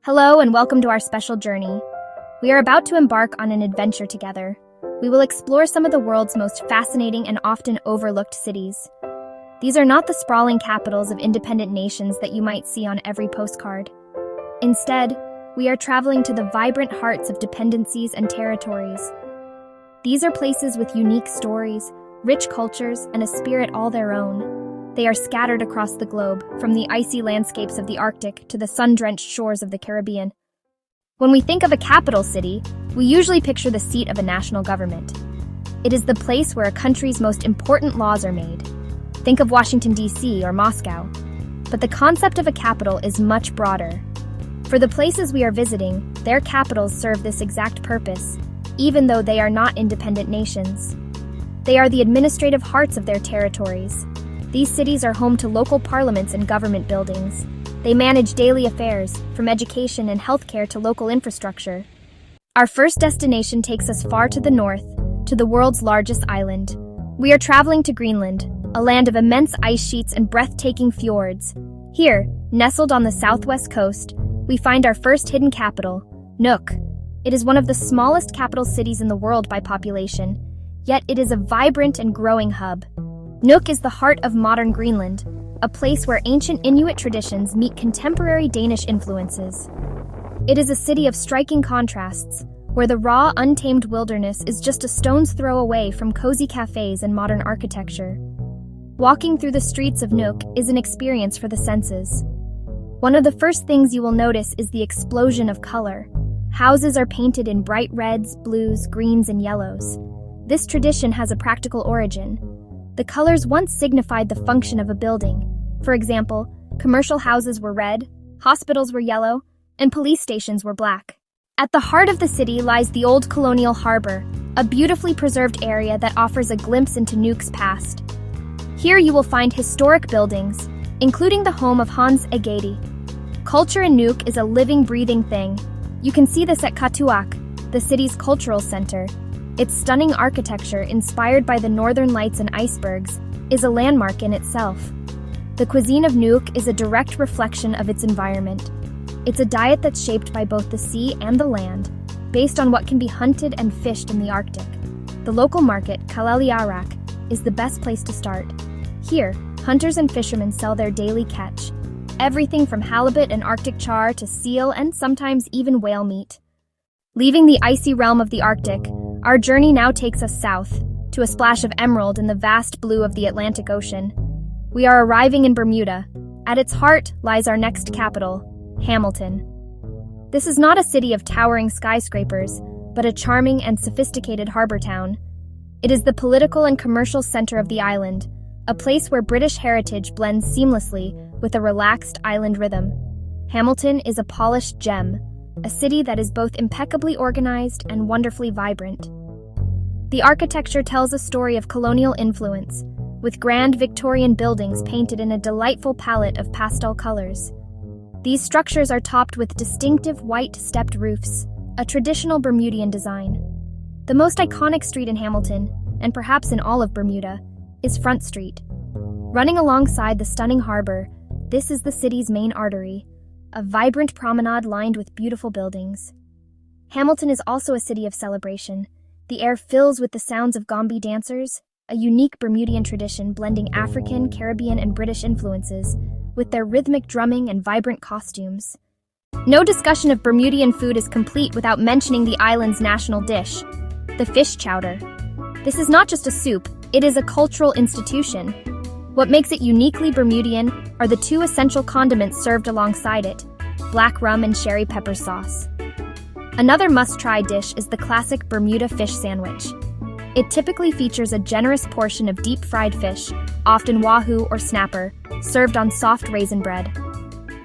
Hello and welcome to our special journey. We are about to embark on an adventure together. We will explore some of the world's most fascinating and often overlooked cities. These are not the sprawling capitals of independent nations that you might see on every postcard. Instead, we are traveling to the vibrant hearts of dependencies and territories. These are places with unique stories, rich cultures, and a spirit all their own. They are scattered across the globe, from the icy landscapes of the Arctic to the sun-drenched shores of the Caribbean. When we think of a capital city, we usually picture the seat of a national government. It is the place where a country's most important laws are made. Think of Washington, D.C. or Moscow. But the concept of a capital is much broader. For the places we are visiting, their capitals serve this exact purpose, even though they are not independent nations. They are the administrative hearts of their territories. These cities are home to local parliaments and government buildings. They manage daily affairs, from education and healthcare to local infrastructure. Our first destination takes us far to the north, to the world's largest island. We are traveling to Greenland, a land of immense ice sheets and breathtaking fjords. Here, nestled on the southwest coast, we find our first hidden capital, Nuuk. It is one of the smallest capital cities in the world by population, yet it is a vibrant and growing hub. Nuuk is the heart of modern Greenland, a place where ancient Inuit traditions meet contemporary Danish influences. It is a city of striking contrasts, where the raw, untamed wilderness is just a stone's throw away from cozy cafes and modern architecture. Walking through the streets of Nuuk is an experience for the senses. One of the first things you will notice is the explosion of color. Houses are painted in bright reds, blues, greens, and yellows. This tradition has a practical origin. The colors once signified the function of a building. For example, commercial houses were red, hospitals were yellow, and police stations were black. At the heart of the city lies the old colonial harbor, a beautifully preserved area that offers a glimpse into Nuuk's past. Here you will find historic buildings, including the home of Hans Egede. Culture in Nuuk is a living, breathing thing. You can see this at Katuak, the city's cultural center. Its stunning architecture, inspired by the northern lights and icebergs, is a landmark in itself. The cuisine of Nuuk is a direct reflection of its environment. It's a diet that's shaped by both the sea and the land, based on what can be hunted and fished in the Arctic. The local market, Kalaliarak, is the best place to start. Here, hunters and fishermen sell their daily catch, everything from halibut and Arctic char to seal and sometimes even whale meat. Leaving the icy realm of the Arctic, our journey now takes us south, to a splash of emerald in the vast blue of the Atlantic Ocean. We are arriving in Bermuda. At its heart lies our next capital, Hamilton. This is not a city of towering skyscrapers, but a charming and sophisticated harbor town. It is the political and commercial center of the island, a place where British heritage blends seamlessly with a relaxed island rhythm. Hamilton is a polished gem, a city that is both impeccably organized and wonderfully vibrant. The architecture tells a story of colonial influence, with grand Victorian buildings painted in a delightful palette of pastel colors. These structures are topped with distinctive white stepped roofs, a traditional Bermudian design. The most iconic street in Hamilton, and perhaps in all of Bermuda, is Front Street. Running alongside the stunning harbor, this is the city's main artery, a vibrant promenade lined with beautiful buildings. Hamilton is also a city of celebration. The air fills with the sounds of gombe dancers, a unique Bermudian tradition blending African, Caribbean, and British influences, with their rhythmic drumming and vibrant costumes. No discussion of Bermudian food is complete without mentioning the island's national dish, the fish chowder. This is not just a soup, it is a cultural institution. What makes it uniquely Bermudian are the two essential condiments served alongside it, black rum and sherry pepper sauce. Another must-try dish is the classic Bermuda fish sandwich. It typically features a generous portion of deep-fried fish, often wahoo or snapper, served on soft raisin bread.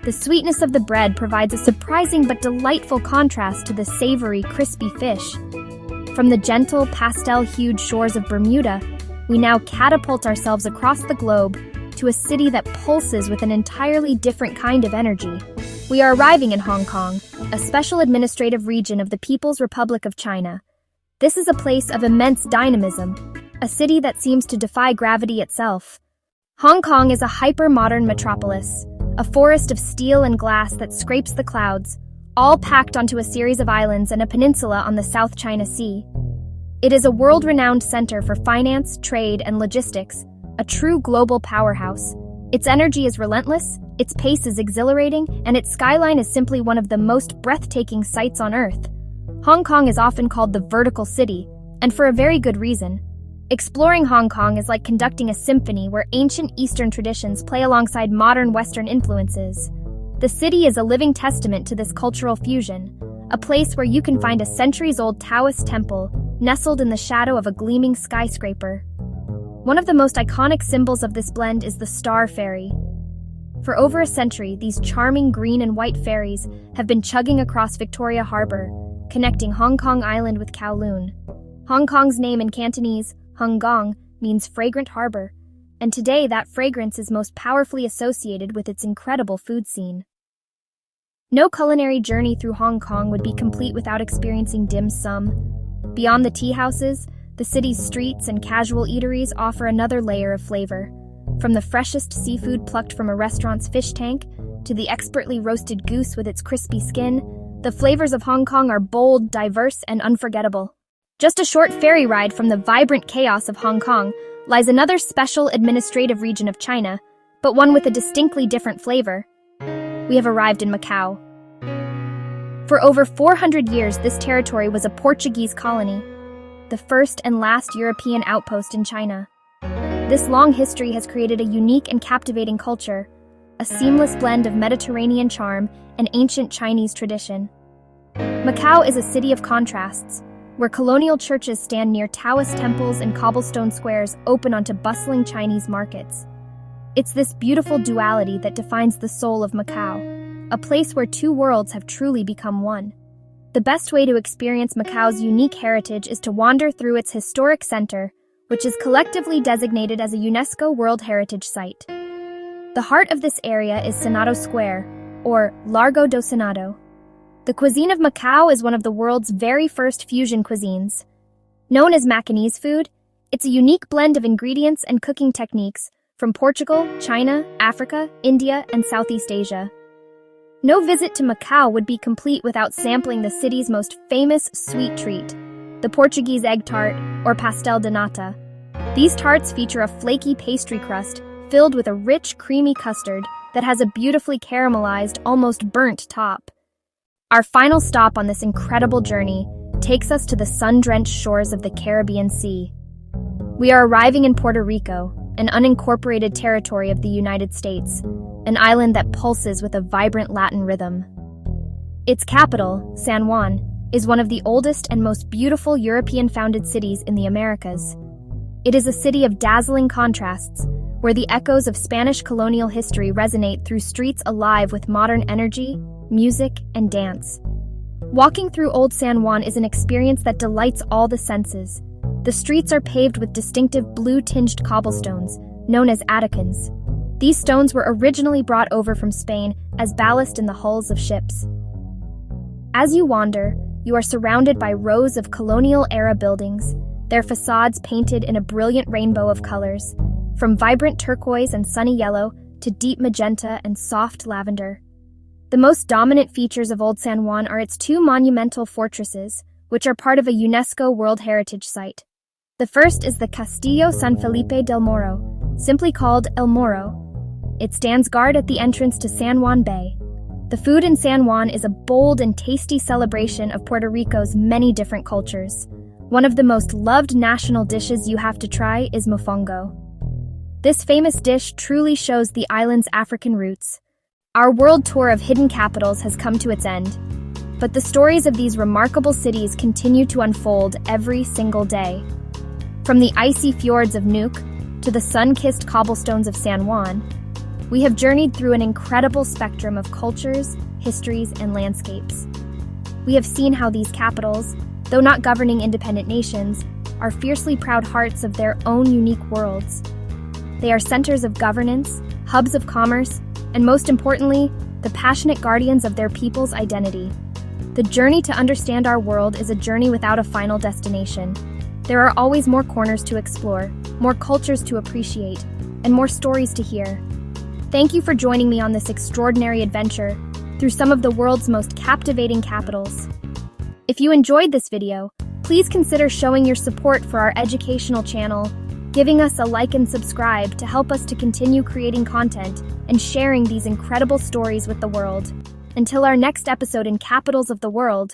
The sweetness of the bread provides a surprising but delightful contrast to the savory, crispy fish. From the gentle, pastel-hued shores of Bermuda, we now catapult ourselves across the globe to a city that pulses with an entirely different kind of energy. We are arriving in Hong Kong, a special administrative region of the People's Republic of China. This is a place of immense dynamism, a city that seems to defy gravity itself. Hong Kong is a hyper-modern metropolis, a forest of steel and glass that scrapes the clouds, all packed onto a series of islands and a peninsula on the South China Sea. It is a world-renowned center for finance, trade, and logistics, a true global powerhouse. Its energy is relentless, its pace is exhilarating, and its skyline is simply one of the most breathtaking sights on Earth. Hong Kong is often called the vertical city, and for a very good reason. Exploring Hong Kong is like conducting a symphony where ancient Eastern traditions play alongside modern Western influences. The city is a living testament to this cultural fusion, a place where you can find a centuries-old Taoist temple nestled in the shadow of a gleaming skyscraper. One of the most iconic symbols of this blend is the Star Ferry. For over a century, these charming green and white ferries have been chugging across Victoria Harbour, connecting Hong Kong Island with Kowloon. Hong Kong's name in Cantonese, Hung Gong, means fragrant harbor, and today that fragrance is most powerfully associated with its incredible food scene. No culinary journey through Hong Kong would be complete without experiencing dim sum. Beyond the tea houses, the city's streets and casual eateries offer another layer of flavor. From the freshest seafood plucked from a restaurant's fish tank to the expertly roasted goose with its crispy skin, the flavors of Hong Kong are bold, diverse, and unforgettable. Just a short ferry ride from the vibrant chaos of Hong Kong lies another special administrative region of China, but one with a distinctly different flavor. We have arrived in Macau. For over 400 years, this territory was a Portuguese colony, the first and last European outpost in China. This long history has created a unique and captivating culture, a seamless blend of Mediterranean charm and ancient Chinese tradition. Macau is a city of contrasts, where colonial churches stand near Taoist temples and cobblestone squares open onto bustling Chinese markets. It's this beautiful duality that defines the soul of Macau, a place where two worlds have truly become one. The best way to experience Macau's unique heritage is to wander through its historic center, which is collectively designated as a UNESCO World Heritage Site. The heart of this area is Senado Square, or Largo do Senado. The cuisine of Macau is one of the world's very first fusion cuisines. Known as Macanese food, it's a unique blend of ingredients and cooking techniques from Portugal, China, Africa, India, and Southeast Asia. No visit to Macau would be complete without sampling the city's most famous sweet treat, the Portuguese egg tart, or pastel de nata. These tarts feature a flaky pastry crust filled with a rich, creamy custard that has a beautifully caramelized, almost burnt top. Our final stop on this incredible journey takes us to the sun-drenched shores of the Caribbean Sea. We are arriving in Puerto Rico, an unincorporated territory of the United States, an island that pulses with a vibrant Latin rhythm. Its capital, San Juan, is one of the oldest and most beautiful European-founded cities in the Americas. It is a city of dazzling contrasts, where the echoes of Spanish colonial history resonate through streets alive with modern energy, music, and dance. Walking through Old San Juan is an experience that delights all the senses. The streets are paved with distinctive blue-tinged cobblestones, known as Atacans. These stones were originally brought over from Spain as ballast in the hulls of ships. As you wander, you are surrounded by rows of colonial-era buildings, their facades painted in a brilliant rainbow of colors, from vibrant turquoise and sunny yellow to deep magenta and soft lavender. The most dominant features of Old San Juan are its two monumental fortresses, which are part of a UNESCO World Heritage Site. The first is the Castillo San Felipe del Morro, simply called El Morro. It stands guard at the entrance to San Juan Bay. The food in San Juan is a bold and tasty celebration of Puerto Rico's many different cultures. One of the most loved national dishes you have to try is mofongo. This famous dish truly shows the island's African roots. Our world tour of hidden capitals has come to its end, but the stories of these remarkable cities continue to unfold every single day. From the icy fjords of Nuuk to the sun-kissed cobblestones of San Juan, we have journeyed through an incredible spectrum of cultures, histories, and landscapes. We have seen how these capitals, though not governing independent nations, are fiercely proud hearts of their own unique worlds. They are centers of governance, hubs of commerce, and most importantly, the passionate guardians of their people's identity. The journey to understand our world is a journey without a final destination. There are always more corners to explore, more cultures to appreciate, and more stories to hear. Thank you for joining me on this extraordinary adventure, through some of the world's most captivating capitals. If you enjoyed this video, please consider showing your support for our educational channel, giving us a like and subscribe to help us to continue creating content and sharing these incredible stories with the world. Until our next episode in Capitals of the World,